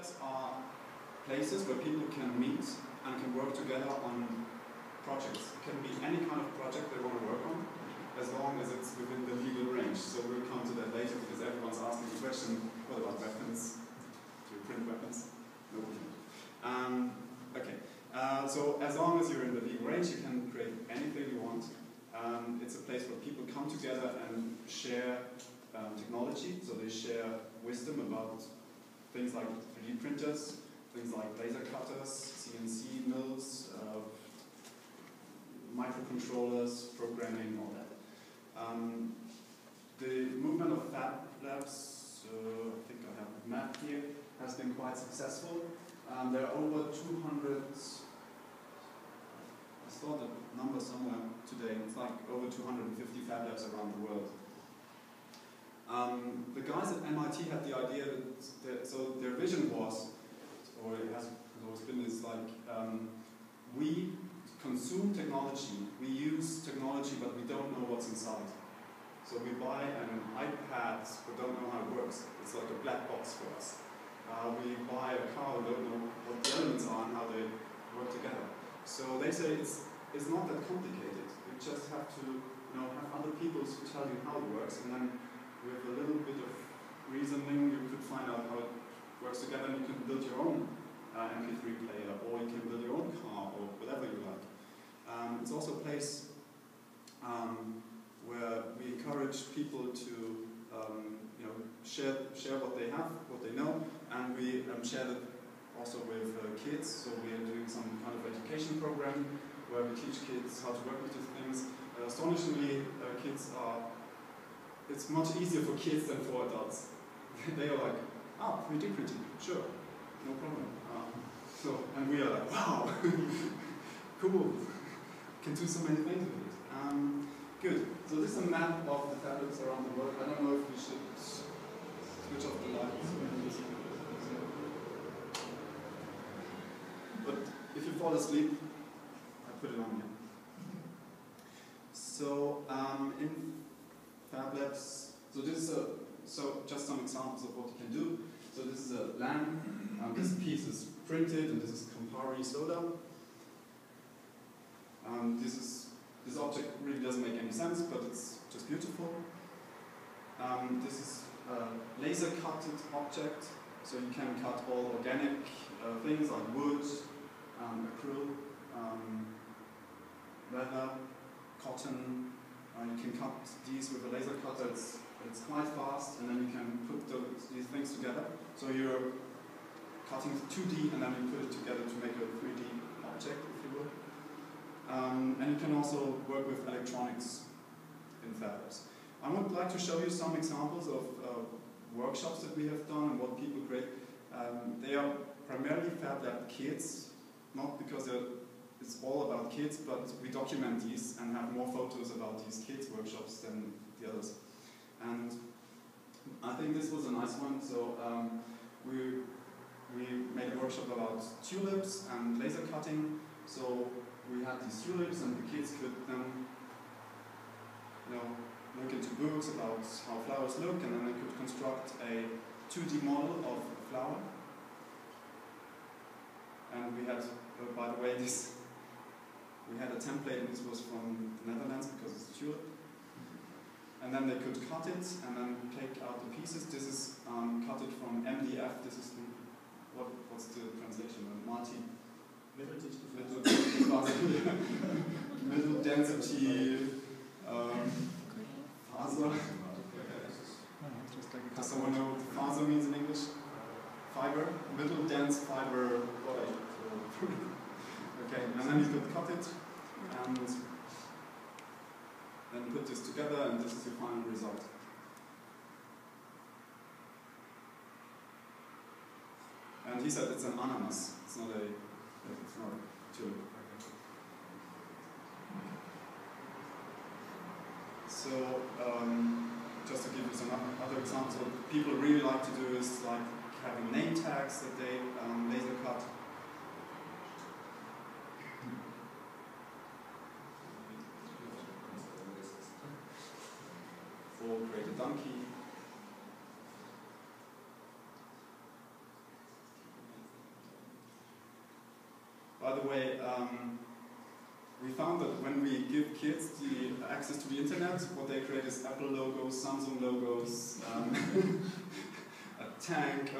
labs are places where people can meet and can work together on projects. It can be any kind of project they want to work on, as long as it's within the legal range. So we'll come to that later, because everyone's asking the question, what about weapons? Do you print weapons? No, we don't. Okay. So as long as you're in the legal range, you can create anything you want. It's a place where people come together and share technology. So they share wisdom about things like 3D printers, things like laser cutters, CNC mills, microcontrollers, programming, all that. The movement of Fab Labs, I think I have a map here, has been quite successful. There are over 200, I saw the number somewhere today, it's like over 250 Fab Labs around the world. The guys at MIT had the idea that so their vision was, or it has always been, is like, we consume technology, we use technology, but we don't know what's inside. So we buy an iPad, but don't know how it works. It's like a black box for us. We buy a car, we don't know what the elements are and how they work together. So they say it's not that complicated. You just have to have other people who tell you how it works, and then with a little bit of reasoning, you could find out how it works together, and you can build your own MP3 player, or you can build your own car, or whatever you like. It's also a place where we encourage people to share what they have, what they know, and we share that also with kids. So we are doing some kind of education program where we teach kids how to work with these things. Astonishingly, kids are, it's much easier for kids than for adults. They are like, 3D printing, sure, no problem. And we are like, wow, cool, can do so many things with it. Good, so this is a map of the Fab Labs around the world. I don't know if we should switch off the lights. But if you fall asleep, I put it on here. So in Fab Labs, so this is just some examples of what you can do. So this is a lamp. This piece is printed, and this is Campari soda. This object really doesn't make any sense, but it's just beautiful. This is a laser cutted object, so you can cut all organic things like wood, acrylic, leather, cotton. You can cut these with a laser cutter. It's quite fast, and then you can put these things together. So you're cutting 2D, and then you put it together to make a 3D object, if you will. And you can also work with electronics in Fab Labs. I would like to show you some examples of workshops that we have done and what people create. They are primarily Fab Lab kids, not because it's all about kids, but we document these and have more photos about these kids workshops than the others. And I think this was a nice one. So we made a workshop about tulips and laser cutting. So we had these tulips, and the kids could then look into books about how flowers look, and then they could construct a 2D model of a flower. And we had, by the way, we had a template, and this was from the Netherlands because it's a tulip. And then they could cut it and then take out the pieces. This is cut it from MDF. This is what's the translation? Middle density faser. Does someone know what faser means in English? Fiber? Middle dense fiber. Okay, and then you could cut it and then put this together, and this is your final result. And he said it's an ananas. It's not a tulip. So just to give you some other examples, what people really like to do is like having name tags that they laser cut. Or create a donkey. by the way, we found that when we give kids the access to the internet, what they create is Apple logos, Samsung logos, a tank,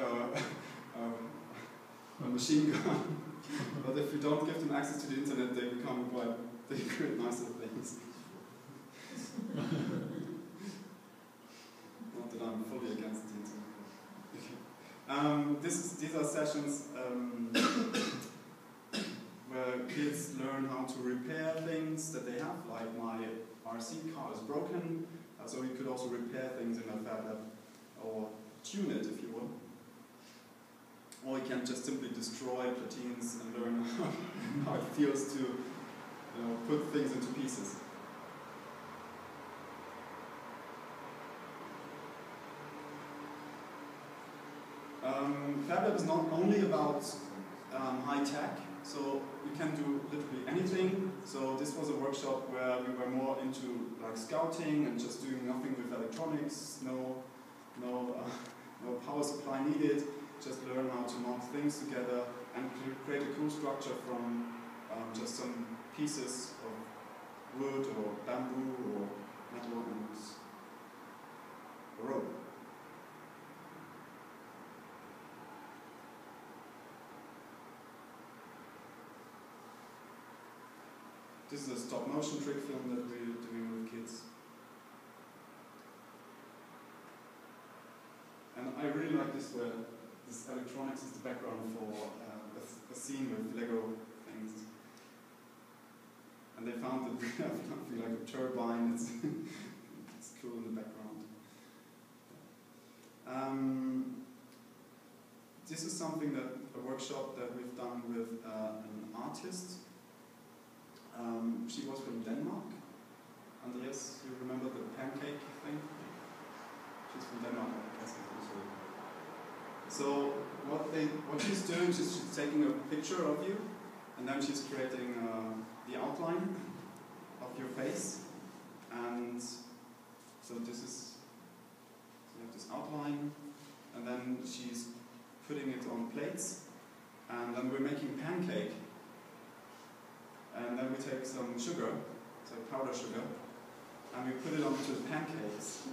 a machine gun. But if you don't give them access to the internet, they create nicer things. Not that I'm fully against the internet. These are sessions where kids learn how to repair things that they have, like my RC car is broken, so you could also repair things in a FabLab, or tune it if you will. Or you can just simply destroy platines and learn how it feels to put things into pieces. FabLab is not only about high tech, so you can do literally anything. So this was a workshop where we were more into like scouting and just doing nothing with electronics, no power supply needed. Just learn how to mount things together and create a cool structure from just some pieces of wood or bamboo or metal and a rope. This is a stop motion trick film that we're doing with kids. And I really like this where this electronics is the background for a scene with Lego things. And they found that we have something like a turbine, it's cool in the background. This is something that, a workshop that we've done with an artist. She was from Denmark. Andreas, you remember the pancake thing? She's from Denmark, I guess. So what she's doing, she's taking a picture of you, and then she's creating the outline of your face. And so you have this outline, and then she's putting it on plates, and then we're making pancake. And then we take some sugar, so powder sugar, and we put it onto the pancakes.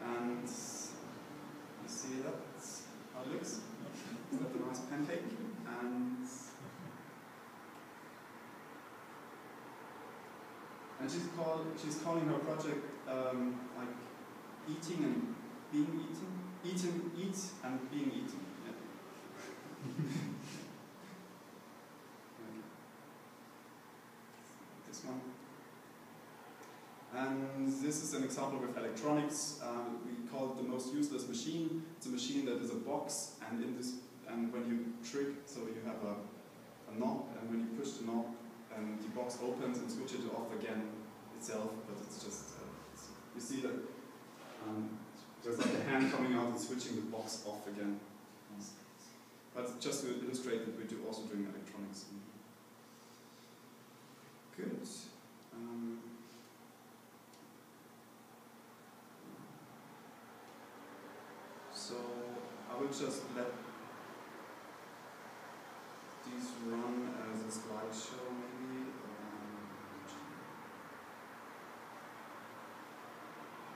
And you see that's how it looks. Is that the nice pancake? And she's calling her project like eating and being eaten. Eat and being eaten. Yeah. One. And this is an example with electronics. We call it the most useless machine. It's a machine that is a box, and when you trick, so you have a knob, and when you push the knob, the box opens and switches it off again itself. But it's just you see that there's like a hand coming out and switching the box off again. But just to illustrate that we're also doing electronics. Good. So I will just let these run as a slideshow maybe.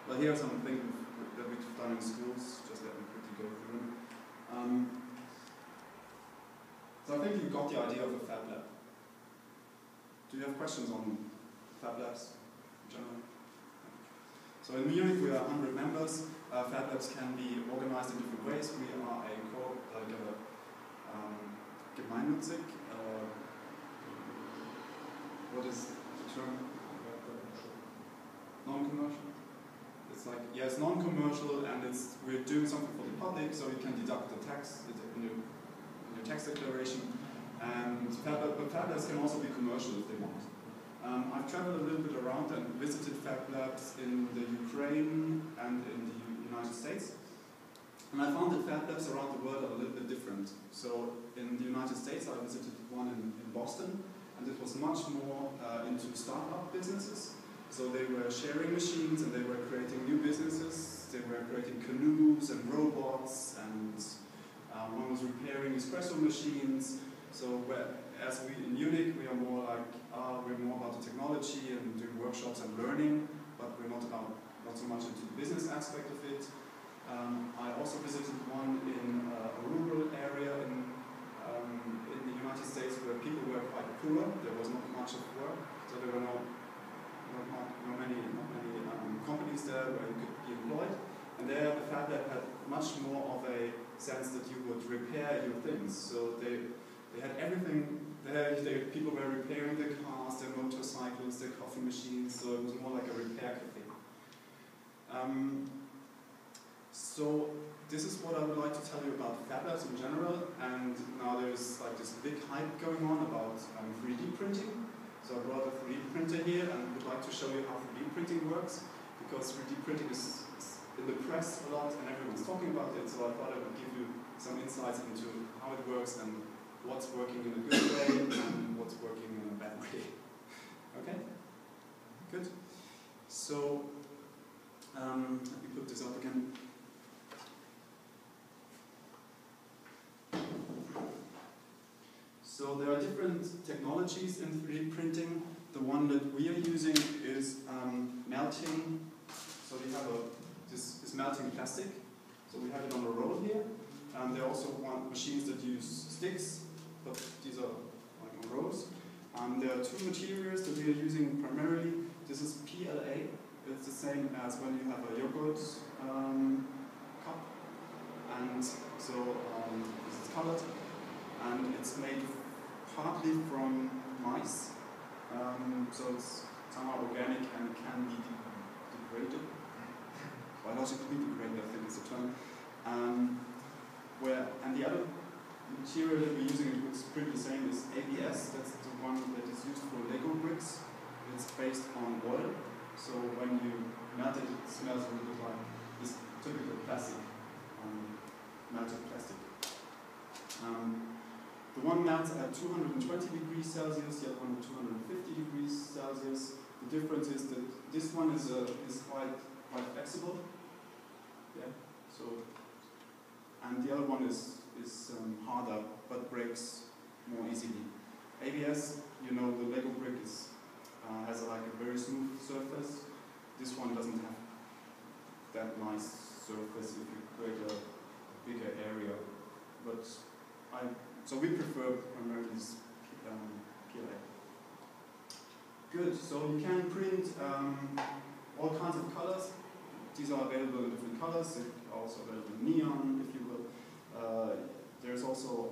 Well, here are some things that we've done in schools, just let me quickly go through them. So I think you got the idea of a FabLab. Do you have questions on FabLabs in general? So in Munich we are 100 members. FabLabs can be organized in different ways. We are gemeinnützig. What is the term? Non-commercial. It's like, yeah, it's non-commercial, and we're doing something for the public, so you can deduct the tax in your tax declaration. And FabLabs can also be commercial if they want. I've traveled a little bit around and visited FabLabs in the Ukraine and in the United States. And I found that FabLabs around the world are a little bit different. So in the United States I visited one in Boston, and it was much more into startup businesses. So they were sharing machines and they were creating new businesses. They were creating canoes and robots, and one was repairing espresso machines. So whereas we in Munich, we are more like, we're more about the technology and doing workshops and learning, but we're not so much into the business aspect of it. I also visited one in a rural area in the United States where people were quite poor. There was not much of work, so there were not many companies there where you could be employed. And there, the FabLab had much more of a sense that you would repair your things. So they had everything. People were repairing their cars, their motorcycles, their coffee machines. So it was more like a repair cafe. So this is what I would like to tell you about FabLabs in general, and now there's like this big hype going on about 3D printing. So I brought a 3D printer here and would like to show you how 3D printing works, because 3D printing is in the press a lot and everyone's talking about it, so I thought I would give you some insights into how it works and what's working in a good way and what's working in a bad way. Okay? Good. So let me put this up again. So there are different technologies in 3D printing. The one that we are using is melting. So we have this melting plastic. So we have it on a roll here. There are also machines that use sticks, but these are like on rolls. There are two materials that we are using primarily. This is PLA. It's the same as when you have a yogurt cup. And so this is colored. And it's made partly from mice. So it's somehow organic and can be degraded. Biologically degraded, I think is the term. And the other material that we're using, it looks pretty the same, is ABS. That's the one that is used for Lego bricks. It's based on oil. So when you melt it, it smells a little bit like this typical plastic, melted plastic. The one melts at 220 degrees Celsius, the other one at 250 degrees Celsius. The difference is that this one is quite flexible. Yeah. So, and the other one is harder but breaks more easily. ABS, you know, the Lego brick has like a very smooth surface. This one doesn't have that nice surface if you create a bigger area. But so we prefer primarily this PLA. Good, so you can print all kinds of colors. These are available in different colors. They're also available in neon, if you will. There's also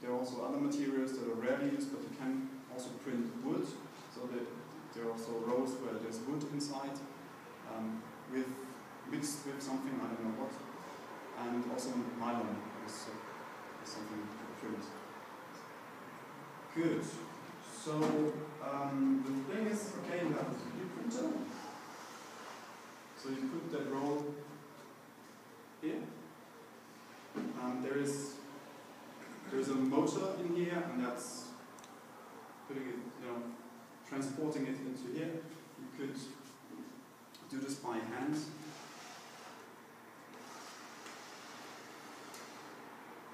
there are also other materials that are rarely used, but you can also print wood. So there are also rolls where there's wood inside, mixed with something, I don't know what. And also nylon is something to print. Good. So the thing is, okay, you have a 3D printer. So you put that roll here. There's a motor in here, and that's putting it, transporting it into here. You could do this by hand.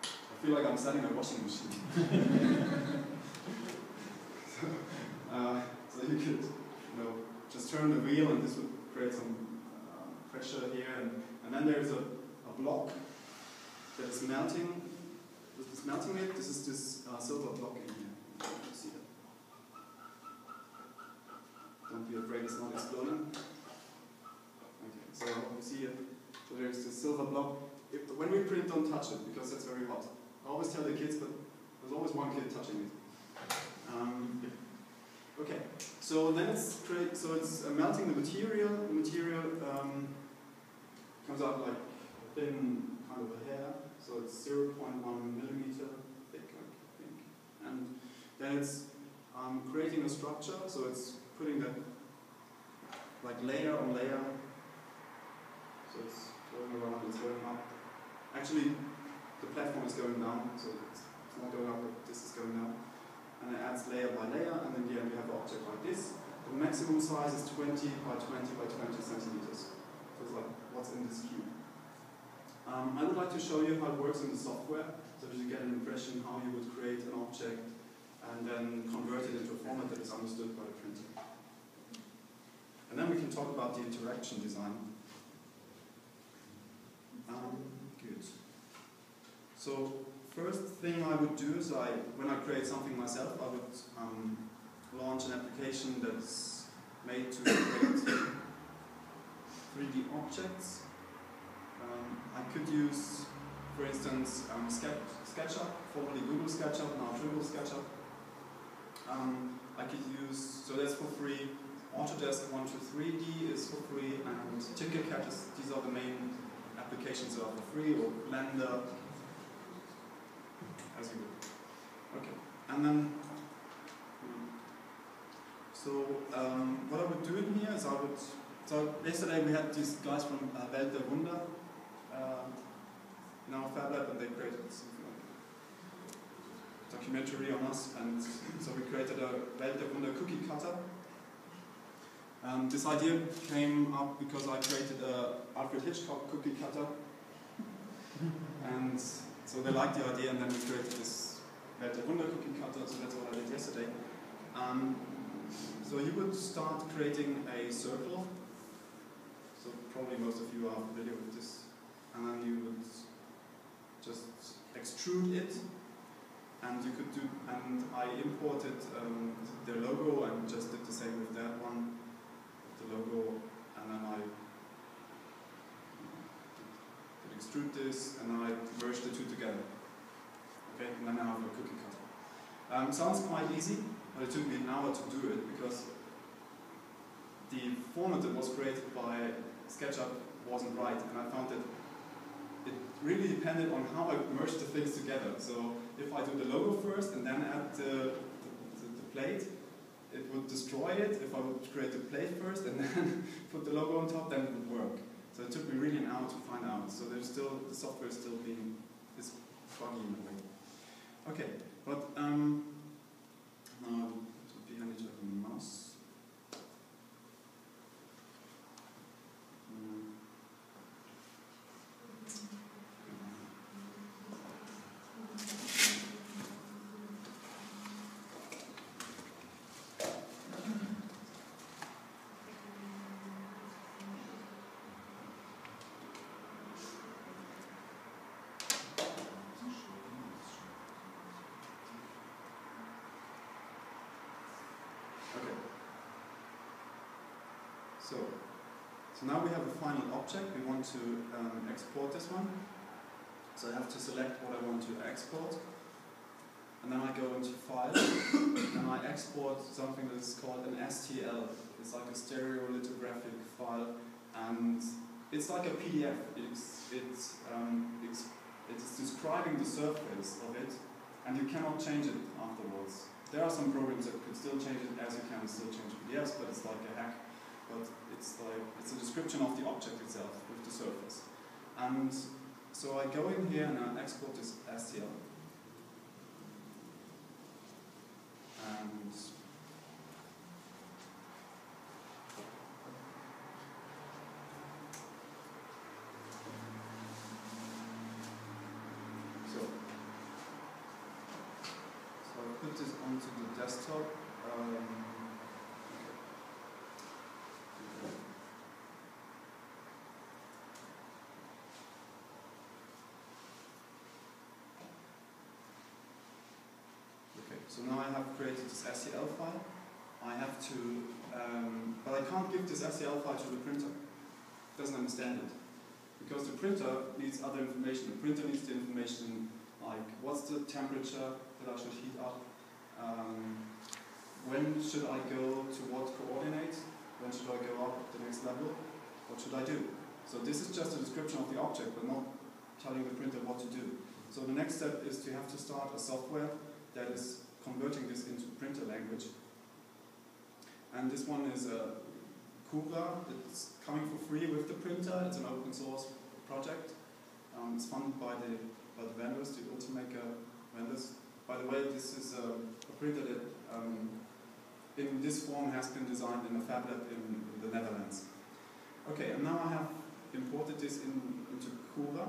I feel like I'm selling a washing machine. So you could, just turn the wheel, and this would create some pressure here, and then there's a block that is melting. This is melting it. This is this silver block in here. You see that? Don't be afraid, it's not exploding. Okay, so you see it. So there's this silver block. When we print, don't touch it because it's very hot. I always tell the kids, but there's always one kid touching it. Okay, so then it's melting the material. The material comes out like a thin kind of a hair, so it's 0.1 millimeter thick, I think. And then it's creating a structure, so it's putting that like layer on layer. So it's going around, it's going up. Actually, the platform is going down, so it's not going up, but this is going down. And it adds layer by layer, and in the end we have an object like this. The maximum size is 20 by 20 by 20 centimeters. So it's like, what's in this cube? I would like to show you how it works in the software, so that you get an impression how you would create an object and then convert it into a format that is understood by the printer. And then we can talk about the interaction design. Good. So first thing I would do is when I create something myself, I would launch an application that's made to create 3D objects. I could use, for instance, Sketchup, formerly Google Sketchup, now Google Sketchup. I could use, so that's for free. Autodesk 123D is for free, and Geck, these are the main applications that are for free, or Blender, as you would. Okay, and then, so what I would do in here is so yesterday we had these guys from Welt der Wunder in our FabLab, and they created something like a documentary on us, and so we created a Welt der Wunder cookie cutter. This idea came up because I created a Alfred Hitchcock cookie cutter, and so they liked the idea, and then we created this Welt der Wunder cookie cutter, so that's what I did yesterday. So you would start creating a circle, so probably most of you are familiar with this, and then you would just extrude it, and you could do, and I imported the logo and just did the same with that one, the logo, and then I did extrude this, and then I merged the two together. Okay, and then I have a cookie cutter. Sounds quite easy, but it took me an hour to do it because the format that was created by Sketchup wasn't right, and I found that it really depended on how I merged the things together. So if I do the logo first and then add the plate, it would destroy it. If I would create the plate first and then put the logo on top, then it would work. So it took me really an hour to find out. So there's still, the software is still being, it's buggy in a way. Okay, but now I need to have a mouse. Okay. So now we have a final object. We want to export this one. So I have to select what I want to export. And then I go into File, and I export something that is called an STL. It's like a stereolithographic file, and it's like a PDF. It's describing the surface of it, and you cannot change it afterwards. There are some programs that could still change it, as you can still change PDFs, but it's like a hack. But it's a description of the object itself with the surface. And so I go in here and I export this STL. And so I put this onto the desktop. So now I have created this STL file. I have to, but I can't give this STL file to the printer. It doesn't understand it. Because the printer needs other information. The printer needs the information like what's the temperature that I should heat up, when should I go to what coordinate, when should I go up the next level, what should I do. So this is just a description of the object, but not telling the printer what to do. So the next step is to have to start a software that is converting this into printer language. And this one is Cura. It's coming for free with the printer. It's an open source project. It's funded by the vendors, the Ultimaker vendors. By the way, this is a printer that in this form has been designed in a FabLab in the Netherlands. Okay, and now I have imported this into Cura.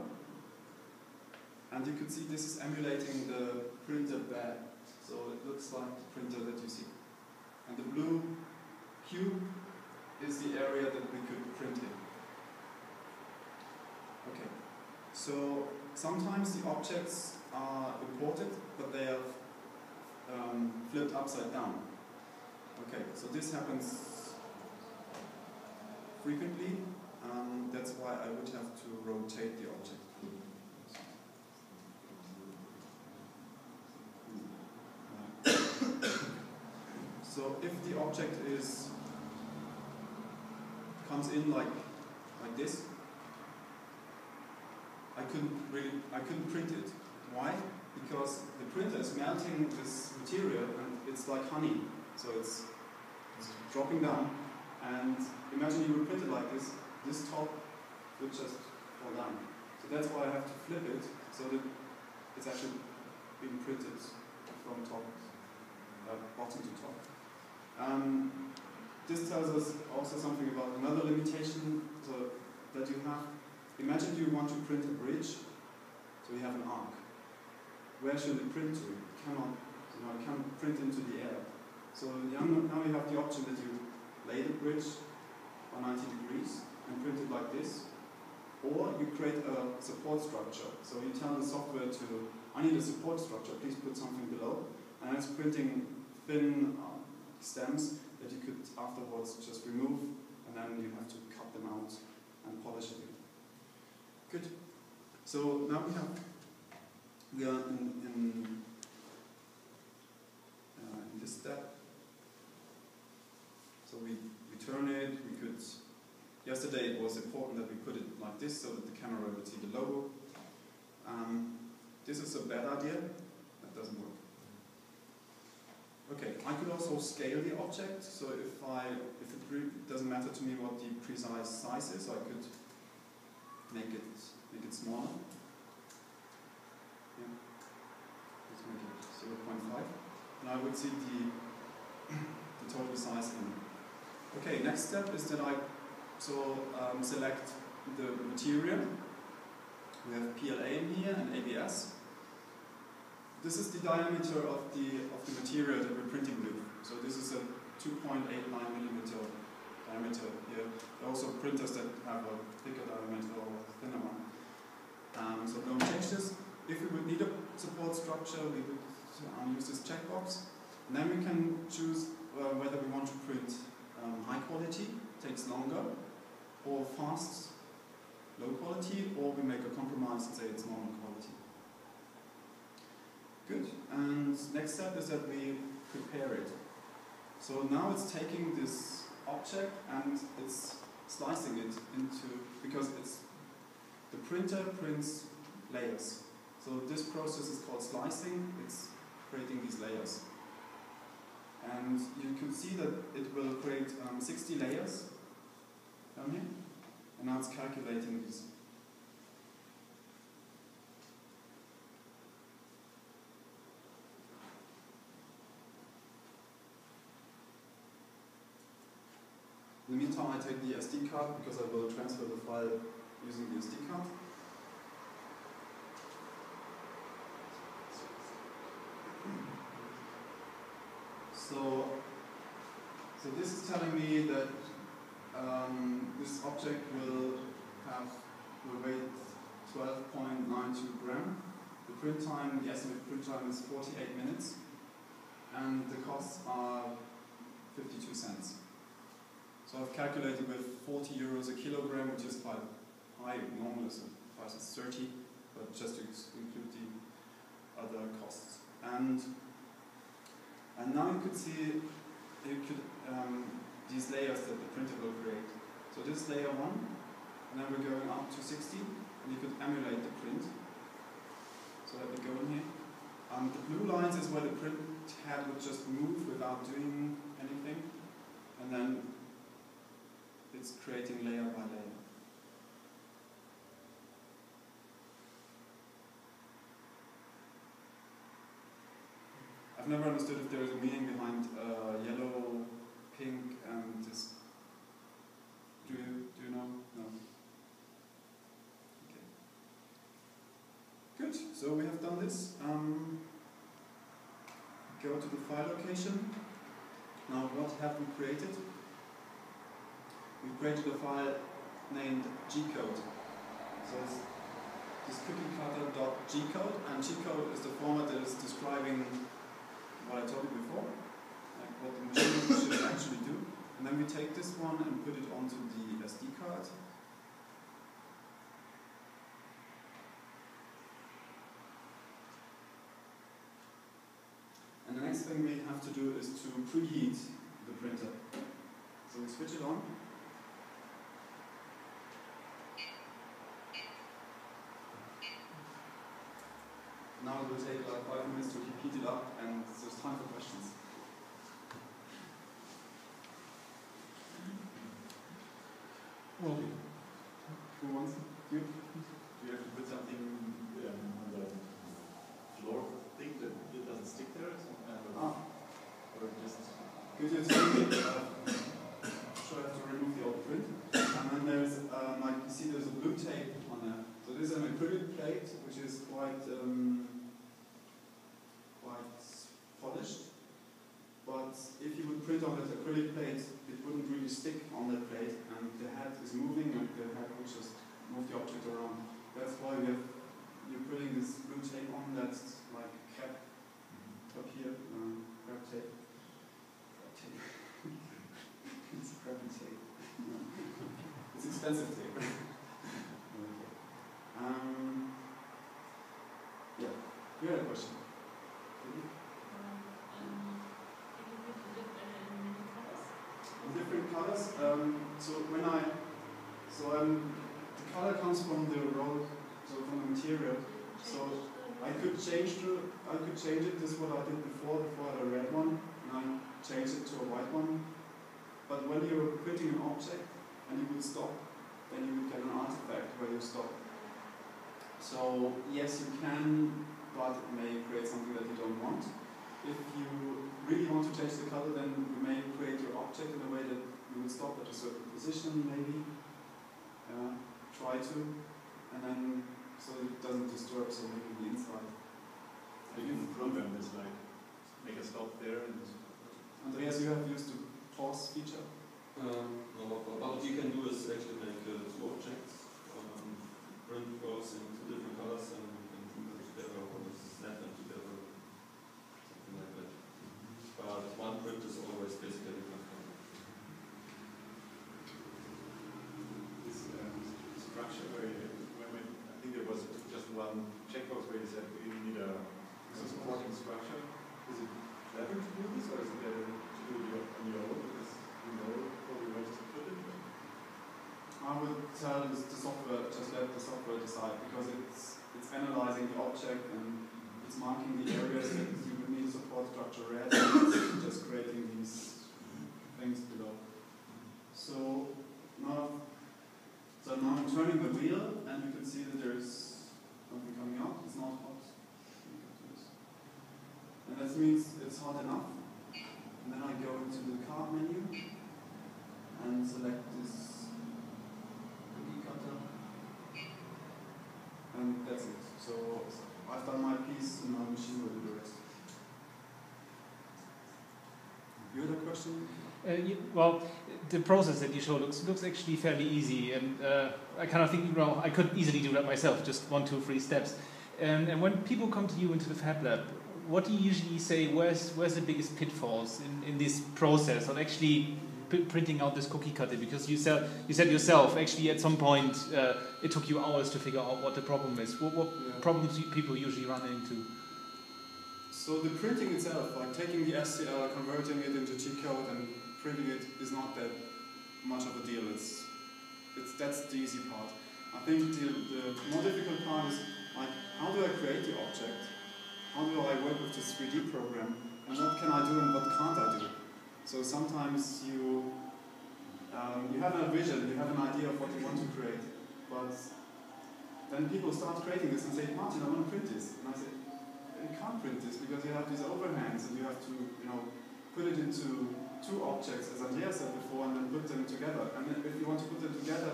And you can see this is emulating the printer bed. So it looks like the printer that you see. And the blue cube is the area that we could print in. Okay, so sometimes the objects are imported, but they are flipped upside down. Okay, so this happens frequently. That's why I would have to rotate the object. So if the object comes in like this, I couldn't print it. Why? Because the printer is melting this material and it's like honey. So it's dropping down, and imagine you would print it like this top would just fall down. So that's why I have to flip it so that it's actually being printed from top, bottom to top. This tells us also something about another limitation that you have. Imagine you want to print a bridge, so you have an arc. Where should it print to? It can't print into the air. So now you have the option that you lay the bridge on 90 degrees and print it like this, or you create a support structure. So you tell the software I need a support structure, please put something below, and it's printing thin stems that you could afterwards just remove, and then you have to cut them out and polish it again. Good. So now we are in this step. So we turn it. Yesterday it was important that we put it like this so that the camera would see the logo. This is a bad idea. That doesn't work. Okay, I could also scale the object. So if it doesn't matter to me what the precise size is, I could make it smaller. Yeah. Let's make it 0.5. And I would see the total size in. Okay, next step is that I select the material. We have PLA in here and ABS. This is the diameter of the material that we're printing with. So this is a 2.89 millimeter diameter here. There are also printers that have a thicker diameter or a thinner one. So don't change this. If we would need a support structure, we would use this checkbox. And then we can choose whether we want to print high quality, takes longer, or fast, low quality, or we make a compromise and say it's normal quality. Good. And next step is that we prepare it. So now it's taking this object and it's slicing it because the printer prints layers. So this process is called slicing. It's creating these layers. And you can see that it will create 60 layers down here. And now it's calculating these. In the meantime, I take the SD card because I will transfer the file using the SD card. So this is telling me that this object will weigh 12.92 grams. The print time, the estimated print time is 48 minutes, and the costs are 52 cents. So I've calculated with 40 euros a kilogram, which is quite high. Normal is the price is 30, but just to include the other costs. And now you could see these layers that the printer will create. So this is layer 1, and then we're going up to 60, and you could emulate the print. So let me go in here. The blue lines is where the print head would just move without doing anything, and then it's creating layer by layer. I've never understood if there is a meaning behind yellow, pink, and this. Do you know? No. Okay. Good. Good, so we have done this. Go to the file location. Now what have we created? We created a file named Gcode. So it's this cookiecutter.gcode, and Gcode is the format that is describing what I told you before, like what the machine should actually do. And then we take this one and put it onto the SD card. And the next thing we have to do is to preheat the printer. So we switch it on. Now it will take like 5 minutes to heat it up, and there's time for questions. Well, who wants? You? Do you have to put something on the floor thing that it doesn't stick there? Or just... Could you tell me? So I have to remove the old print. And then there's, like you see, there's a blue tape on there. So this is an acrylic plate, which is quite polished. But if you would print on that acrylic plate, it wouldn't really stick on that plate, and the head is moving, and the head would just move the object around. That's why you're putting this blue tape on. That's like a cap up here, crab tape. It's crappy tape. It's expensive tape. Yeah, you had a question. Different colors. The color comes from the roll, so from the material. So I could change it. This is what I did before. Before I had a red one, and I changed it to a white one. But when you're printing an object and you would stop, then you would get an artifact where you stop. So yes, you can, but it may create something that you don't want. If you really want to change the color, then you may create your object in a way that you would stop at a certain position, maybe. Try to, and then so it doesn't disturb so maybe the inside. You can program this, like make a stop there. And Andreas, you have used the pause feature? No, what you can do is actually make two objects, print both in two different colors and glue them together or snap them together, something like that. But one print is always basically different color. This structure where I think there was just one checkbox where you said you need a supporting structure. Is it clever to do this, or is it better to do it on your own because you know probably where to put it? I would tell the software, just let the software decide, because it's analyzing the object and it's marking the areas that you would need a support structure red, and it's just creating these things below. So now I'm turning the wheel, and you can see that there's something coming out. It's not hot. And that means it's hot enough. And then I go into the card menu and select this cookie cutter. And that's it. So I've done my piece, and my machine will do the rest. You had a question? Well, the process that you show looks actually fairly easy, and I kind of think, I could easily do that myself, just 1, 2, 3 steps. And when people come to you into the FabLab, what do you usually say? Where's the biggest pitfalls in this process of actually printing out this cookie cutter? Because you said yourself, actually at some point it took you hours to figure out what the problem is. What problems do people usually run into? So the printing itself, like taking the STL, converting it into Gcode and printing it, is not that much of a deal. That's the easy part. I think the more difficult part is, like, how do I create the object? How do I work with this 3D program? And what can I do and what can't I do? So sometimes you have a vision, you have an idea of what you want to create, but then people start creating this and say, Martin, I want to print this. And I say, you can't print this because you have these overhangs and you have to, put it into 2 objects, as Andreas said before, and then put them together. And then if you want to put them together,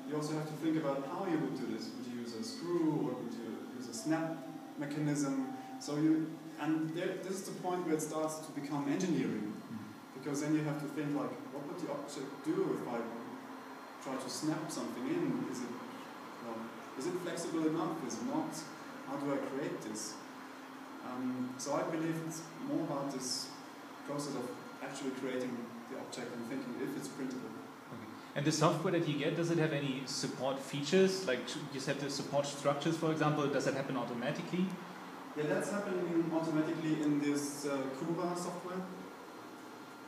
you also have to think about how you would do this. Would you use a screw, or would you use a snap mechanism. So this is the point where it starts to become engineering, because then you have to think like, what would the object do if I try to snap something in? Is it flexible enough? Is it not? How do I create this? So I believe it's more about this process of actually creating the object and thinking if it's printable. Okay. And the software that you get, does it have any support features? Like you said, the support structures, for example, does that happen automatically? Yeah, that's happening automatically in this Kuba software.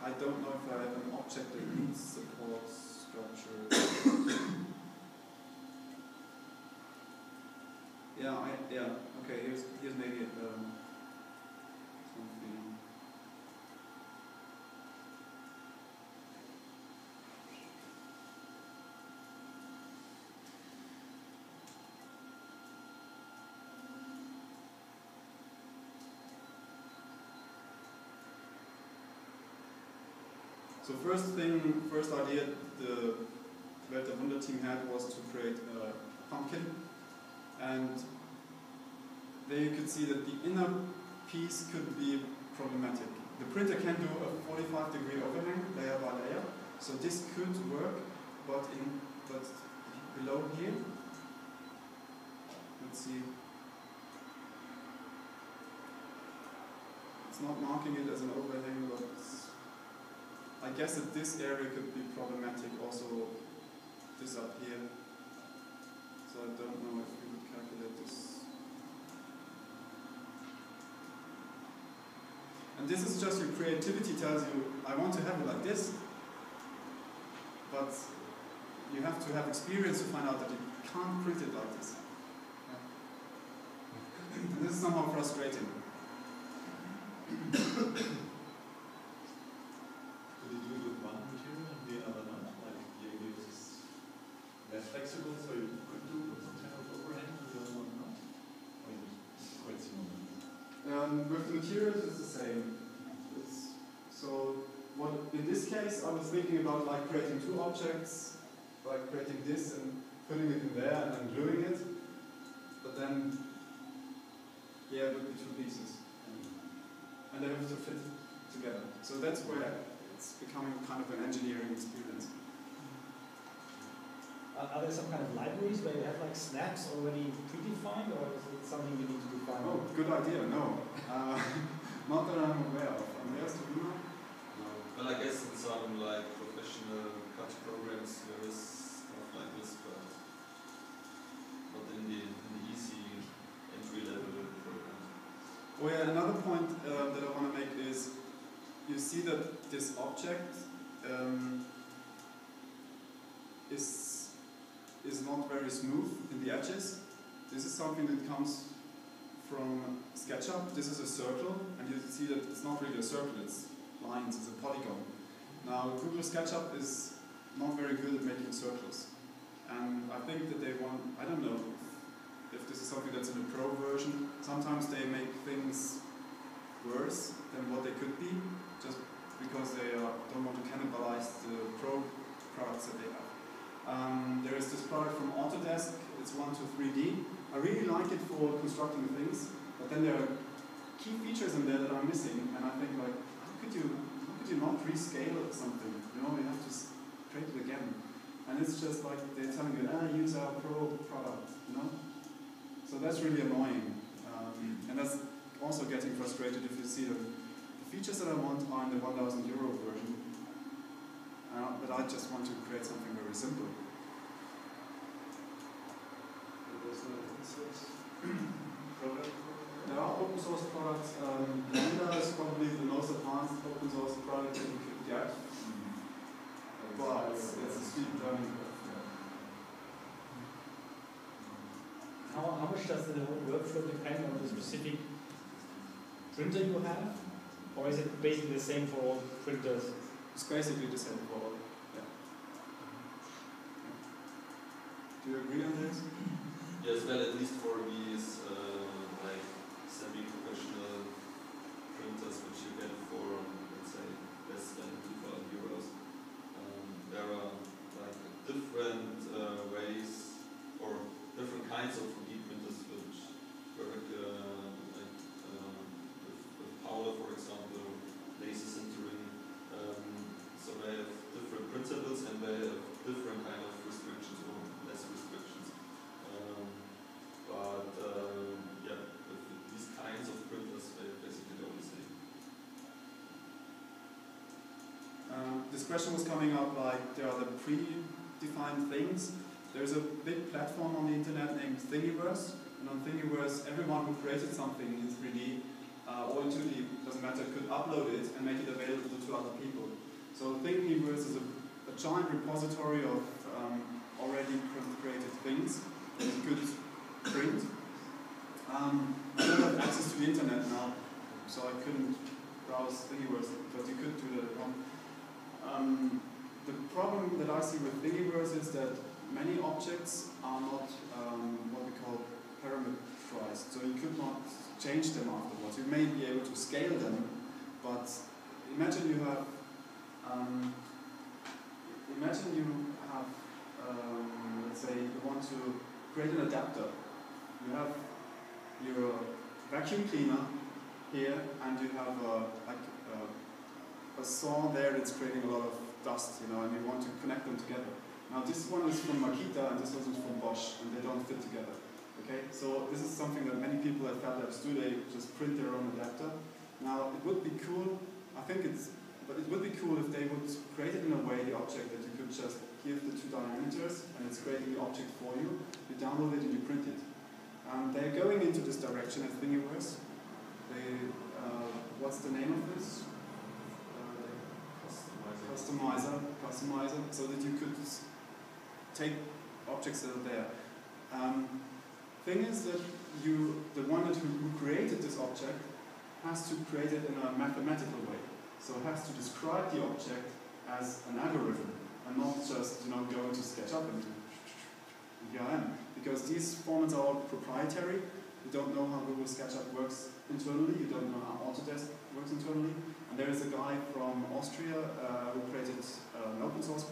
I don't know if I have an object that needs support structure. Yeah. Okay, here's maybe something. So first idea the FabLab Munich team had was to create a pumpkin, and there you could see that the inner piece could be problematic. The printer can do a 45-degree overhang layer by layer, so this could work, but below here, let's see, it's not marking it as an overhang, but I guess that this area could be problematic, also this up here. So I don't know if we would calculate this. And this is just your creativity tells you, I want to have it like this, but you have to have experience to find out that you can't print it like this. And this is somehow frustrating. Flexible, so you could do some kind of overhang with the other one not? Or is it quite similar? With the materials, it's the same. In this case, I was thinking about like creating two objects, like creating this and putting it in there and then gluing it. But then, yeah, it would be two pieces. And they have to fit together. So that's where it's becoming kind of an engineering experience. Are there some kind of libraries where you have like snaps already predefined, or is it something you need to define? Oh, good idea. No, not that I'm aware of. Andreas, do you know? No. Well, I guess in some like professional cut programs there is stuff like this, but not in the easy entry level program. Oh yeah, another point that I want to make is you see that this object is not very smooth in the edges. This is something that comes from Sketchup. This is a circle, and you see that it's not really a circle, it's lines, it's a polygon. Now, Google Sketchup is not very good at making circles. And I think that they want, I don't know if this is something that's in the pro version, sometimes they make things worse than what they could be, just because they don't want to cannibalize the pro products that they have. There is this product from Autodesk, it's 123D. I really like it for constructing things, but then there are key features in there that are missing, and I think like, how could you not rescale something? You know, you have to create it again. And it's just like they're telling you, use our pro product, you know? So that's really annoying. And that's also getting frustrated if you see that the features that I want are in the €1,000 version. But I just want to create something very simple. There are open source products. Lambda is probably the most advanced open source product that you could get. But it's a steep learning curve. How much does the workflow depend on the specific printer you have? Or is it basically the same for all printers? It's basically the same for all. Yeah. Do you agree on this? Yes, well, at least for these like semi-professional printers, which you get for, let's say, less than €2,000, there are like different ways or different kinds of 3D printers which question was coming up like there are the predefined things. There's a big platform on the internet named Thingiverse, and on Thingiverse everyone who created something in 3D or in 2D, doesn't matter, could upload it and make it available to other people. So Thingiverse is a giant repository of already created things that you could print. I don't have access to the internet now, so I couldn't browse Thingiverse, but you could do that at home. The problem that I see with Thingiverse is that many objects are not what we call parameterized, so you could not change them afterwards. You may be able to scale them, but imagine you have let's say you want to create an adapter. You have your vacuum cleaner here, and you have a saw there that's creating a lot of dust, and you want to connect them together. Now this one is from Makita and this one is from Bosch, and they don't fit together. Okay, so this is something that many people at FabLabs do. They just print their own adapter. Now it would be cool. But it would be cool if they would create it in a way, the object, that you could just give the 2 diameters and it's creating the object for you. You download it and you print it. They're going into this direction at Thingiverse. What's the name of this? Customizer, so that you could take objects that are there. Thing is that the one who created this object has to create it in a mathematical way. So it has to describe the object as an algorithm and not just go into Sketchup and here I am. Because these formats are all proprietary. You don't know how Google Sketchup works internally. You don't know how Autodesk works internally. And there is a guy from Austria who created an open source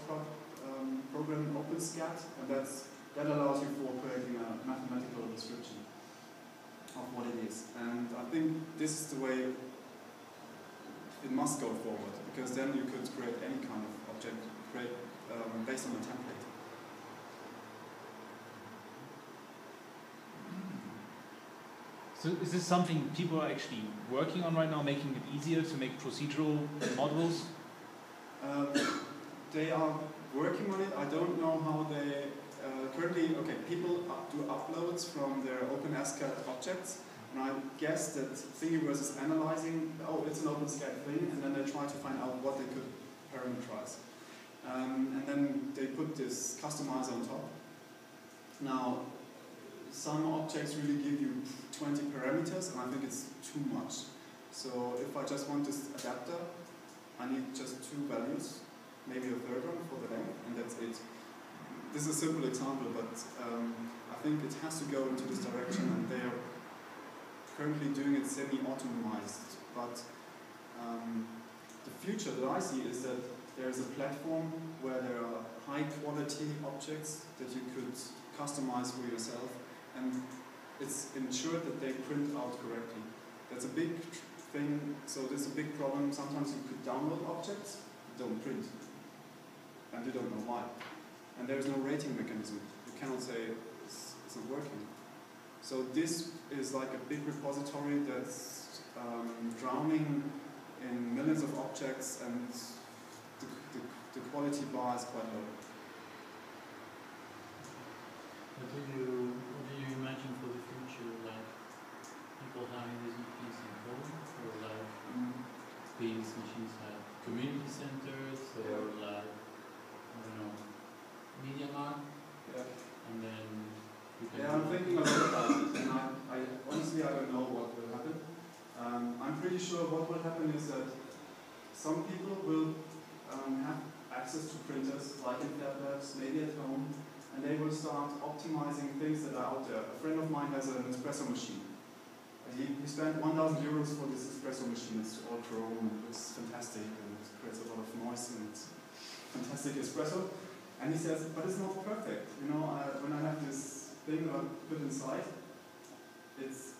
program, OpenScat, and that allows you for creating a mathematical description of what it is. And I think this is the way it must go forward, because then you could create any kind of object based on a template. So is this something people are actually working on right now, making it easier to make procedural models? They are working on it. I don't know how they currently. Okay, people do uploads from their OpenSCAD objects, and I guess that Thingiverse is analyzing. Oh, it's an OpenSCAD thing, and then they try to find out what they could parameterize, and then they put this customizer on top. Now, some objects really give you 20 parameters, and I think it's too much. So if I just want this adapter, I need just 2 values, maybe a third one for the length, and that's it. This is a simple example, but I think it has to go into this direction, and they are currently doing it semi-automized. But the future that I see is that there is a platform where there are high-quality objects that you could customize for yourself, and it's ensured that they print out correctly. That's a big thing, so there's a big problem. Sometimes you could download objects, don't print, and you don't know why. And there's no rating mechanism. You cannot say it's not working. So this is like a big repository that's drowning in millions of objects, and the quality bar is quite low. What do you imagine for the future, like people having these machines in home, or like these machines have community centers, or like, I don't know, Media Markt? Yeah. And then you can I'm thinking a lot about it, and I honestly I don't know what will happen. I'm pretty sure what will happen is that some people will have access to printers, like in FabLabs, maybe at home, and they will start optimizing things that are out there. A friend of mine has an espresso machine. He spent 1,000 euros for this espresso machine. It's all chrome, and it's fantastic, and it creates a lot of noise, and it's fantastic espresso. And he says, but it's not perfect. When I have this thing that I put inside,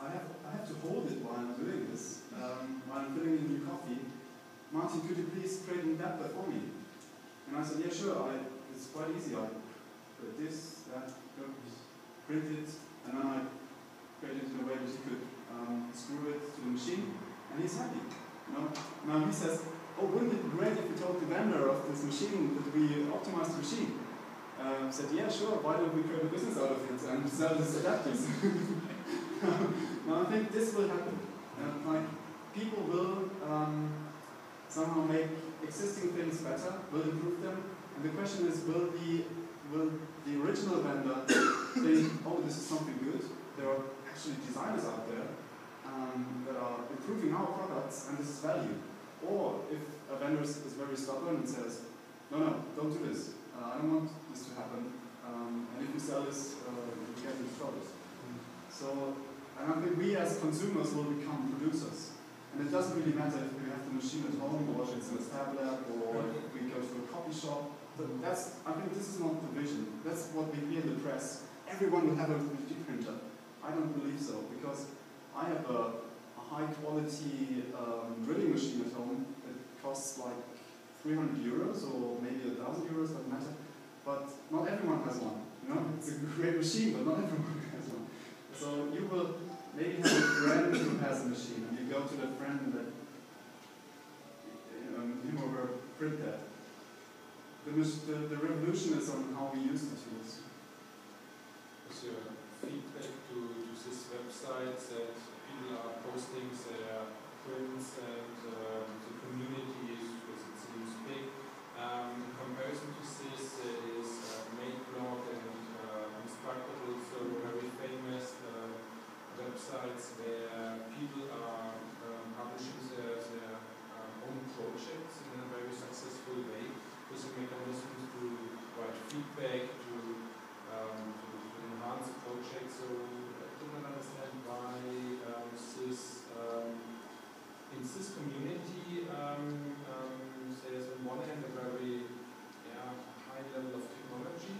I have to hold it while I'm doing this, while I'm filling in new coffee. Martin, could you please create an adapter for me? And I said, yeah, sure. It's quite easy. I put this, that, print it, and then I create it in a way that you could screw it to the machine, and he's happy. Now he says, oh, wouldn't it be great if we told the vendor of this machine that we optimized the machine? Said, yeah, sure, why don't we create a business out of it and sell these adapters? Now I think this will happen. Like, people will somehow make existing things better, will improve them, and the question is, will the original vendor think, oh, this is something good? There are actually designers out there that are improving our products, and this is value. Or if a vendor is very stubborn and says, no, don't do this. I don't want this to happen. And if you sell this, you get into trouble. So, and I think we as consumers will become producers. And it doesn't really matter if we have the machine at home, or if it's in a FabLab, or if we go to a copy shop. I think this is not the vision. That's what we hear in the press. Everyone will have a 3D printer. I don't believe so, because I have a high quality drilling machine at home that costs like 300 euros or maybe 1,000 euros, doesn't matter. But not everyone has one. You know, it's a great machine, but not everyone has one. So you will maybe have a friend who has a machine, and you go to that friend that him or her print that. The revolution is on how we use the tools. What's your feedback to this website that people are posting their prints and the community is, because it seems big. In comparison to this, there is MateBlog and Instructable, so very famous websites where people are publishing their own projects in a very successful way, with a mechanism to provide feedback, to enhance the project. So I do not understand why this in this community there's on one hand a very high level of technology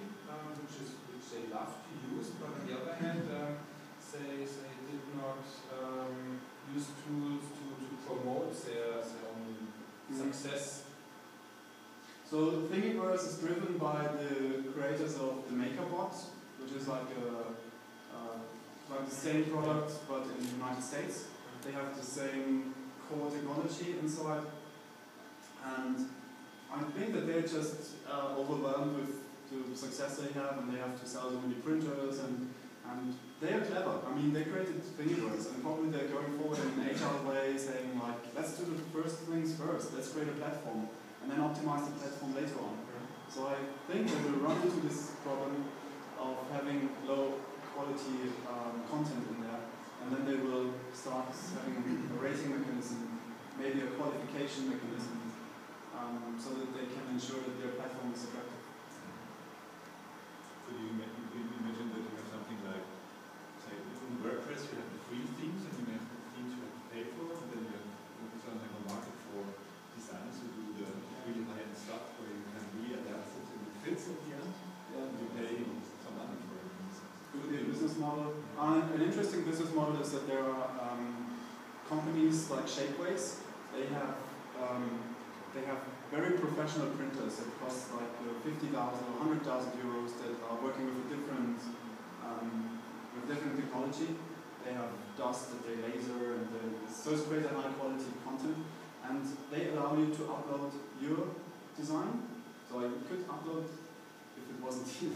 which they love to use, but on the other hand they did not use tools to promote their own success. So Thingiverse is driven by the creators of the MakerBot, which is like the same product but in the United States. They have the same core technology inside, and I think that they're just overwhelmed with the success they have, and they have to sell so many printers, and they are clever. I mean, they created Thingiverse, and probably they're going forward in an agile way, saying like, let's do the first things first, let's create a platform, and then optimize the platform later on. So I think they will run into this problem of having low quality content in there, and then they will start having a rating mechanism, maybe a qualification mechanism, so that they can ensure that their platform is attractive. So you imagine that you have something like, say, in WordPress you have the free themes, and you have the themes you have to pay for, and then you have something on the market for designers who do the really high-end stuff where you can re-adapt it and it fits at the end. Yeah. You pay some money for it. The business model. An interesting business model is that there are companies like Shapeways. They have very professional printers that cost like 50,000 or 100,000 euros that are working with different technology. They have dust that they laser, and so it's create a high quality content, and they allow you to upload your design. So I could upload, if it wasn't here,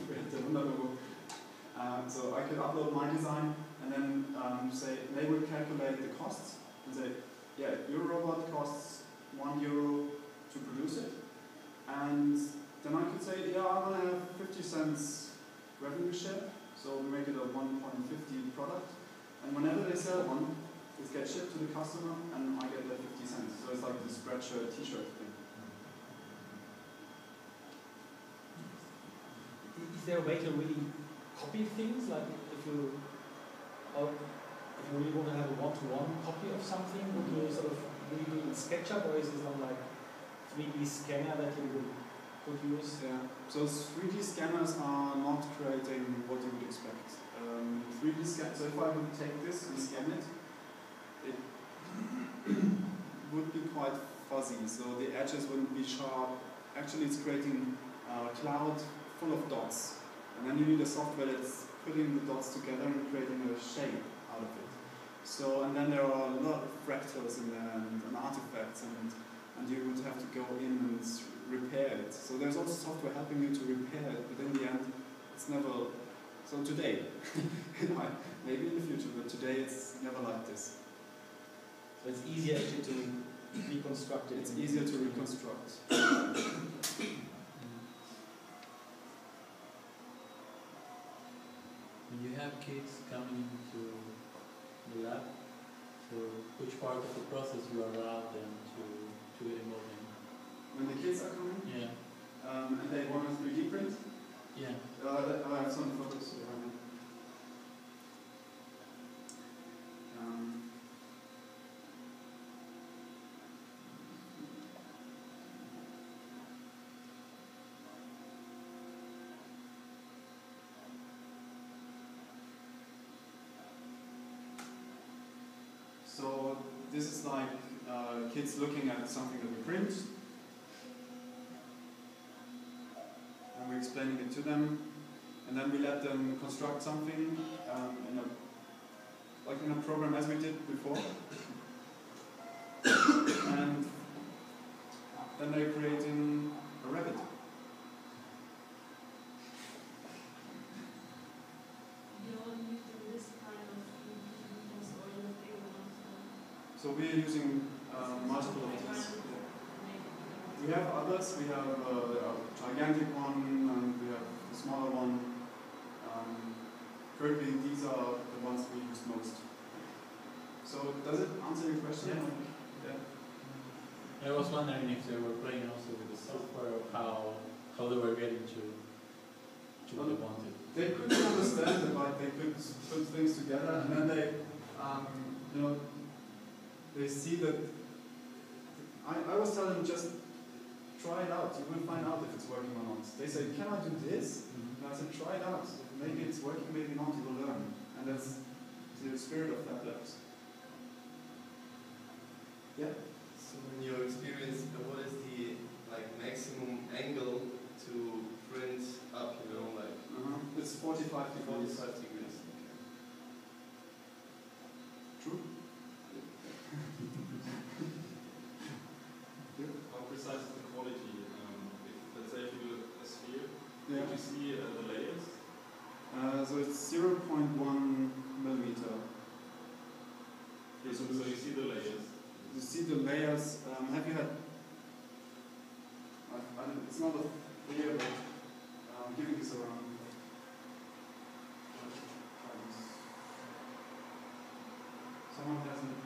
so I could upload my design, and then say they would calculate the costs and say, yeah, your robot costs €1 to produce it, and then I could say, yeah, I want to have 50 cents revenue share, so we make it a 1.50 product, and whenever they sell one, it gets shipped to the customer, and I get that 50 cents. So it's like the Spreadshirt t-shirt thing. Is there a way to really copy things? Like if you really want to have a one-to-one copy of something, would you sort of really do it in Sketchup, or is it on like 3D scanner that you could use? Yeah. So 3D scanners are not creating what you would expect. 3D scan. So if I would take this and scan it, it would be quite fuzzy. So the edges wouldn't be sharp. Actually, it's creating a cloud full of dots, and then you need a software that's putting the dots together and creating a shape out of it. So, and then there are a lot of fractals in there and artifacts, and and you would have to go in and repair it. So there's also software helping you to repair it, but in the end, it's never. So today, maybe in the future, but today it's never like this. So it's easier actually to reconstruct it. It's easier to reconstruct. When you have kids coming into the lab, so which part of the process you allow them to involve in? When the kids are coming, Yeah. And they want a 3D print, Yeah. I have some photos here. So this is like kids looking at something that we print, and we're explaining it to them, and then we let them construct something in a program as we did before, and then they're creating a rabbit. So we are using multiple of these. We have others. We have a gigantic one, and we have a smaller one. Currently, these are the ones we use most. So, does it answer your question? Yeah. I was wondering if they were playing also with the software, or how they were getting to what they wanted. They couldn't understand it, like they could put things together, and then they, they see that. I was telling them, just try it out. You will find out if it's working or not. They say, can I do this? And I said, try it out. Maybe it's working, maybe not. You will learn. And that's the spirit of FabLabs. Yeah. So in your experience, what is the maximum angle to print up? It's 45 degrees. 45 degrees. True. How precise is the quality? Let's say if you do a sphere, Yeah. would you see the layers? So it's 0.1 millimeter. Okay, so you see the layers. You see the layers. Have you had? It's not a clear, but I'm giving this around. Someone hasn't.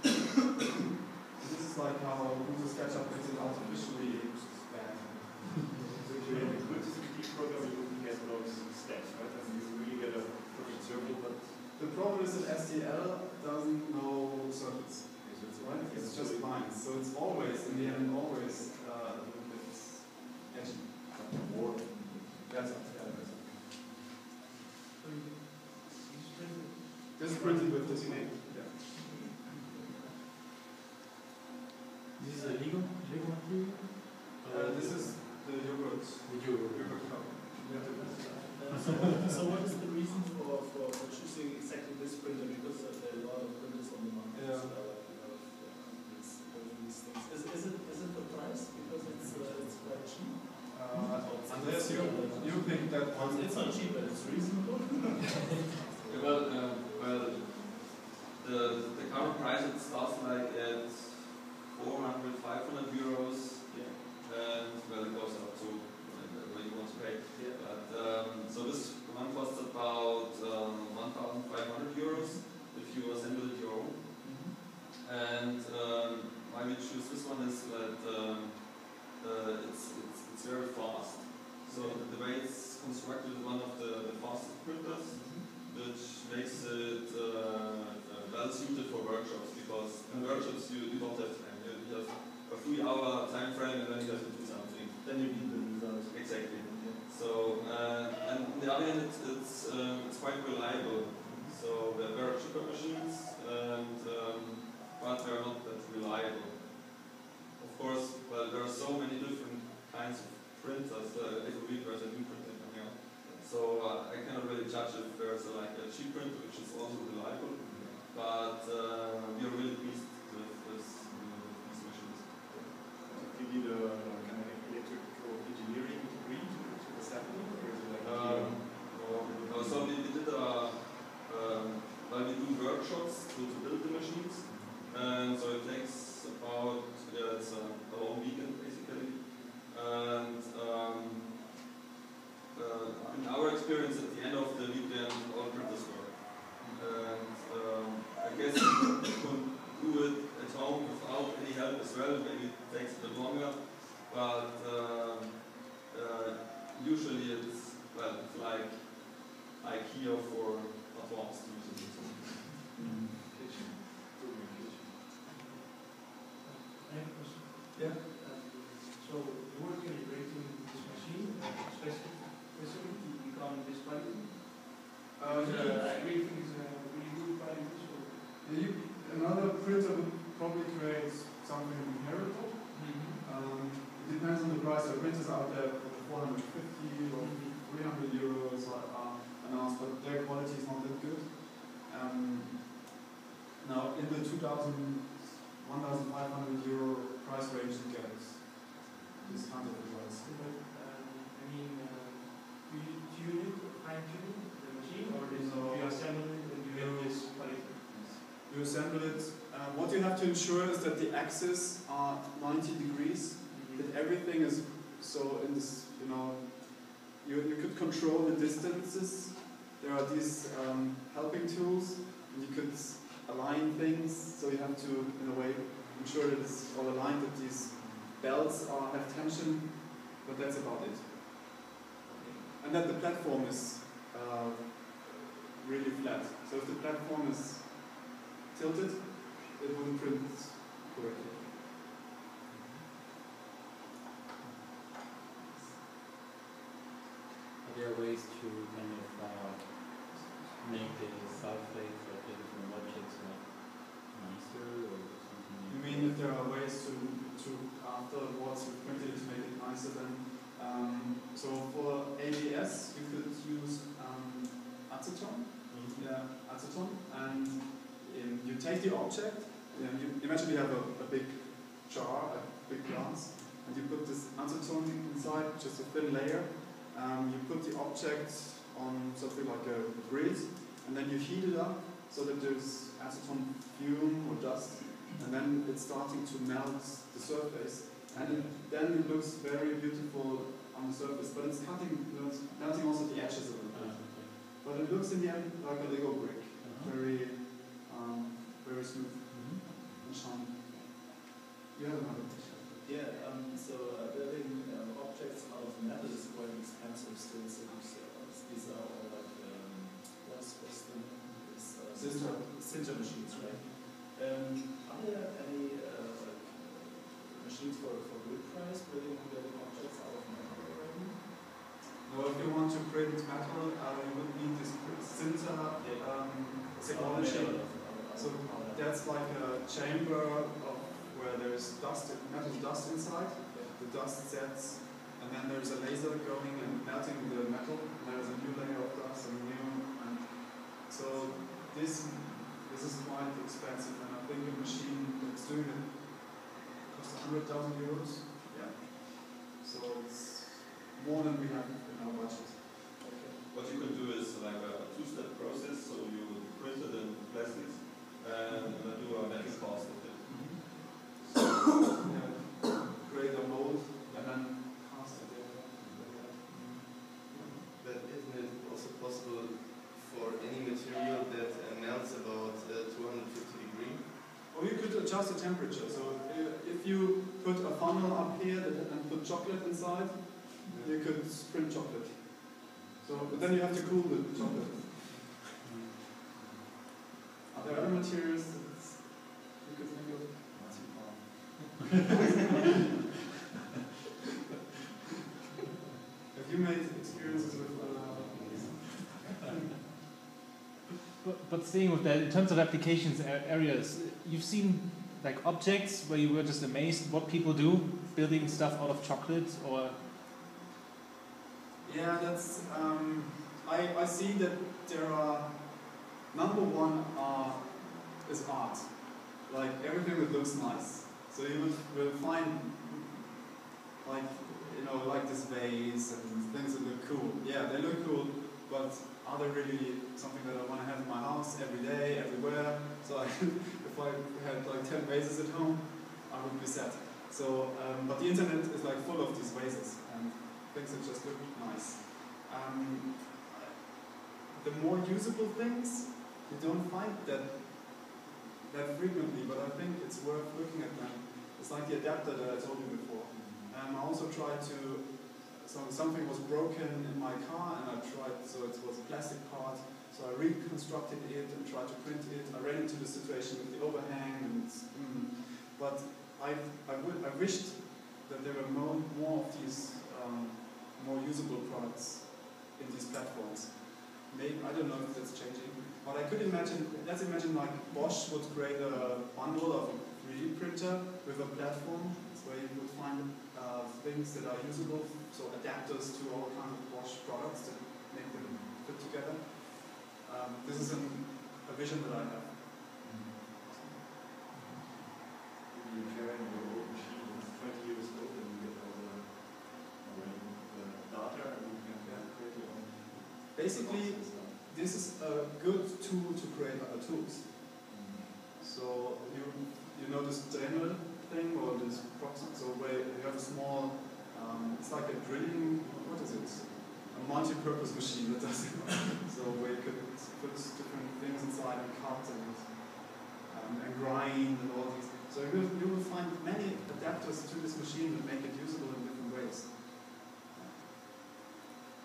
This is like how Google Sketchup makes it artificially bad. So if you have a good 3D program, you wouldn't get those steps, right? And you really get a perfect circle, but The problem is that STL doesn't know circles, right? It's just lines. So it's always, in the end, always a little bit edgy. Or that's it. This is printed with this name. Yeah. This is a Lego material? This is the yogurt. Yogurt cup. So what is the reason for choosing exactly this printer? Because there are a lot of printers on the market. Yeah. These things. Is it the price? Because it's quite cheap. Andreas, you picked that one. It's not cheap, but it's reasonable. The current price, it starts like at 400, 500 euros, and it goes up to where you want to pay. Yeah. But so this one costs about 1,500 euros if you assemble it your own. And why we choose this one is that it's very fast. So the way it's constructed is one of the fastest printers, which makes it well suited for workshops, because in workshops you don't have time. You have a 3-hour time frame and then you have to do something. Then you need the results. Exactly. So and on the other hand, it's quite reliable. So there are cheaper machines, and but they are not that reliable. Of course, well, there are so many different kinds of printers. Every week there's a new printer coming out. So I cannot really judge if there's like a cheap print which is also reliable. But we are really pleased with these machines. Do you need a kind of electrical engineering degree to assembly, or is it like? So we did we do workshops to build the machines, and so it takes about it's a whole weekend basically. And in our experience, at the end of the weekend, all printers work. And I guess you could do it at home without any help as well. Maybe it takes a bit longer, but usually it's like IKEA for advanced users. Yeah. So you were calibrating this machine, specifically to become this quality. I really think it's a really good quality. So Another printer would probably create something comparable. It depends on the price. There are printers out there for 450 or 300 euros announced, but their quality is not that good. Now, in the 1,500 euro price range, you get this kind of results. I mean, do you tune it, fine-tune the machine, or do you assemble it and you get this quality? You assemble it. What you have to ensure is that the axes are 90 degrees, that everything is so in this, you could control the distances. There are these helping tools, and you could align things, so you have to, in a way, ensure that it's all aligned, that these belts have tension, but that's about it. And that the platform is really flat. So if the platform is tilted, it wouldn't print correctly. Are there ways to kind of make the sulfates of the different objects nicer or something? You mean if there are ways to afterwards you print it to make it nicer then? So for ABS you could use acetone. Yeah, acetone, and you take the object. You imagine you have a big jar, a big glass, and you put this acetone inside, just a thin layer. You put the object on something like a grid, and then you heat it up so that there's acetone fume or dust, and then it's starting to melt the surface, and then it looks very beautiful on the surface, but it's melting also the edges a little bit. But it looks in the end like a Lego brick, very smooth and shiny. You have another question? Yeah, building objects out of metal is quite expensive still, so these are all like, what's the name? Sinter machines, right? Are there any machines for good price, building objects out of metal already? No, if you want to print metal, you would need this sinter technology. So that's like a chamber where there's metal dust inside. The dust sets, and then there's a laser going and melting the metal. And there's a new layer of dust and so this is quite expensive, and I think a machine that's doing it costs 100,000 euros. Yeah. So it's more than we have in our budget. Okay. What you can do is like a two-step process. So you print it in plastics and do a metal cast of it. Create a mold and then cast it. But isn't it also possible for any material that melts about 250 degrees? Or you could adjust the temperature. So if you put a funnel up here and put chocolate inside, you could print chocolate. So, but then you have to cool the chocolate. Are there other materials that you could think of? Have you made experiences with But staying with that, in terms of applications areas, you've seen like objects where you were just amazed what people do, building stuff out of chocolate, or? Yeah, that's I see that there are, number one is art. Like everything that looks nice. So you will find like, you know, like this vase and things that look cool. Yeah, they look cool, but are they really something that I want to have in my house every day, everywhere? So if I had like 10 vases at home, I would be sad. So, but the internet is like full of these vases and things that just look nice. The more usable things, you don't find that frequently, but I think it's worth looking at them. It's like the adapter that I told you before. I also tried to, something was broken in my car and I tried, so it was a plastic part, so I reconstructed it and tried to print it. I ran into the situation with the overhang, and but I wished that there were more of these more usable products in these platforms. Maybe, I don't know if that's changing, but I could imagine, let's imagine like Bosch would create a bundle of a 3D printer with a platform where you would find things that are usable, so adapters to all kinds of Bosch products that make them fit together. This is a vision that I have. You carry your old machine that's 20 years old and you get all the data and you can create your own. Basically, this is a good tool to create other tools. So you know this Dremel thing or this proxy, so where you have a small, it's like a drilling, what is it? A multi-purpose machine that does it. So where you could put different things inside and cut and grind and all these. So you will find many adapters to this machine that make it usable in different ways.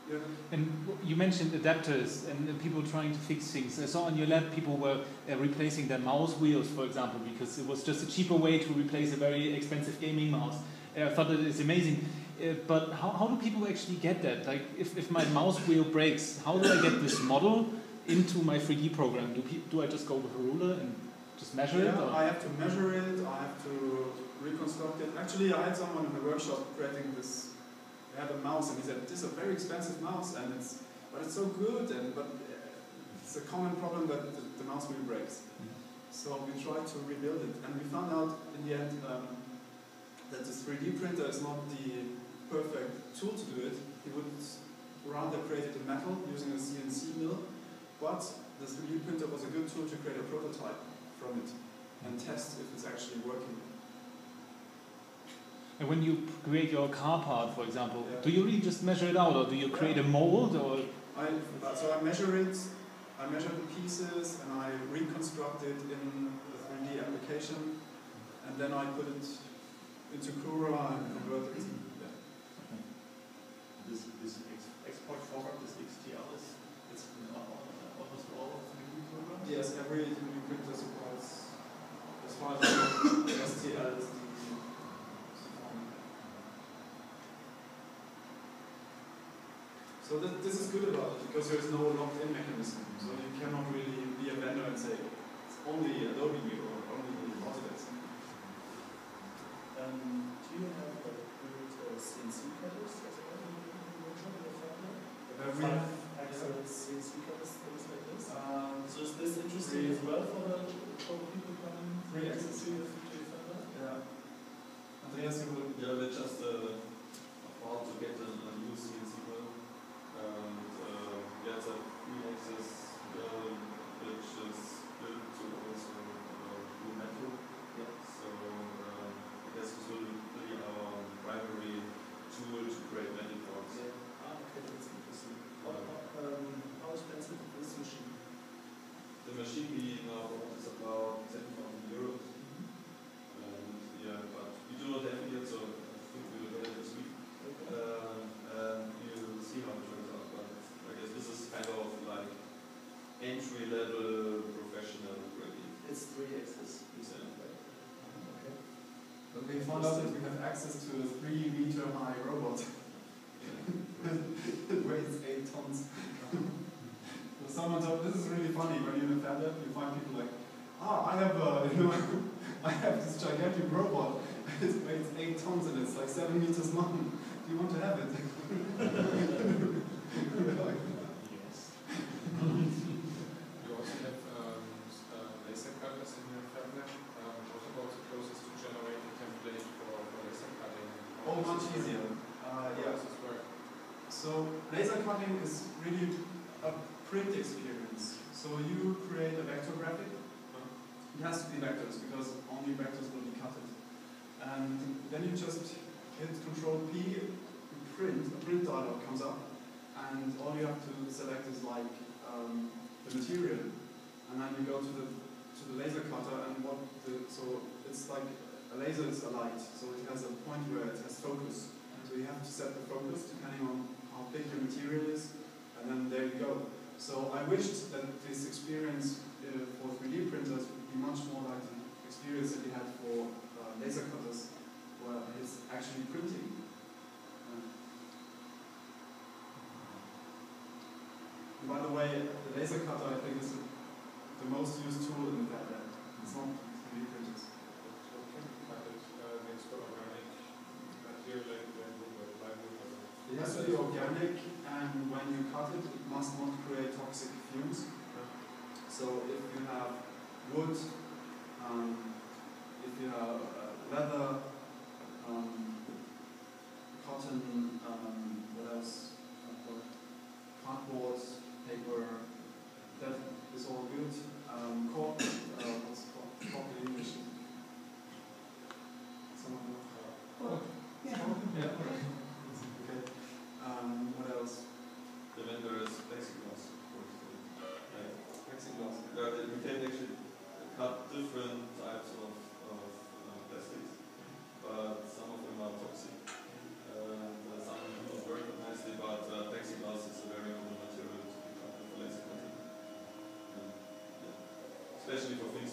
Yeah. And you mentioned adapters and people trying to fix things. I saw on your lab people were replacing their mouse wheels, for example, because it was just a cheaper way to replace a very expensive gaming mouse. I thought that is amazing. But how do people actually get that? Like, if my mouse wheel breaks, how do I get this model into my 3D program? Do I just go with a ruler and just measure it? Or? I have to measure it, I have to reconstruct it. Actually, I had someone in the workshop creating this. They had a mouse and he said, this is a very expensive mouse, and but it's so good, but it's a common problem that the mouse wheel breaks. So we tried to rebuild it, and we found out in the end that this 3D printer is not the perfect tool to do it. He would rather create it in metal using a CNC mill, but the 3D printer was a good tool to create a prototype from it and test if it's actually working. And when you create your car part, for example, do you really just measure it out, or do you create a mold? Or so I measure it, I measure the pieces, and I reconstruct it in the 3D application, and then I put it into Cura and convert it. Yeah. This export format, this IxDA, it's in almost all of the 3D programs? Yes, every 3D printer supports, as far as I know, STL is the So this is good about it, because there's no locked-in mechanism. So you cannot really be a vendor and say, it's only Adobe or only Autodesk. Do you have good CNC cutters as well in the workshop in the FabLab? We have axle CNC cutters, things like this. So is this interesting as well for people coming to the FabLab? Yeah. Andreas, you will... Yeah, we're just about to get a new CNC mill. And it's a free access which is built to also do metal. Yeah. So I guess this will be our primary tool to create metal parts. Yeah. Okay, that's interesting. How expensive is this machine? The machine we now bought is about 10,000 euros. And yeah, but we do not have it yet, so I think we will get it this week. Okay. And you'll see how it turns out. But I guess this is kind of like entry-level professional grading. It's 3 axis. Okay. But we found out that we have access to a 3-meter high robot. It weighs 8 tons. So someone told, this is really funny, when you're in a FabLab, you find people like, I have I have this gigantic robot, it weighs 8 tons and it's like 7 meters long. Do you want to have it? Yes. material. Yeah. So laser cutting is really a print experience. So you create a vector graphic. It has to be vectors because only vectors will be cutted. And then you just hit Control P, you print, a print dialog comes up, and all you have to select is like the material, and then you go to the laser cutter, and so it's like a laser is a light, so it has a point where it has focus. So you have to set the focus depending on how big your material is, and then there you go. So I wished that this experience for 3D printers would be much more like the experience that we had for laser cutters, where it's actually printing. And by the way, the laser cutter I think is the most used tool in FabLab. It's not 3D printers. It has to be organic, and when you cut it, it must not create toxic fumes. So if you have wood, if you have leather, cotton, what else? Cardboard, paper, that is all good. Cork, what's it called? Cork in English. Someone know? Oh, yeah. Okay. What else? The vendor is plexiglass, of course. Plexiglass. You can actually cut different types of plastics, but some of them are toxic. Some of them don't work nicely, but plexiglass is a very common material to be cut with laser cutting. Especially for things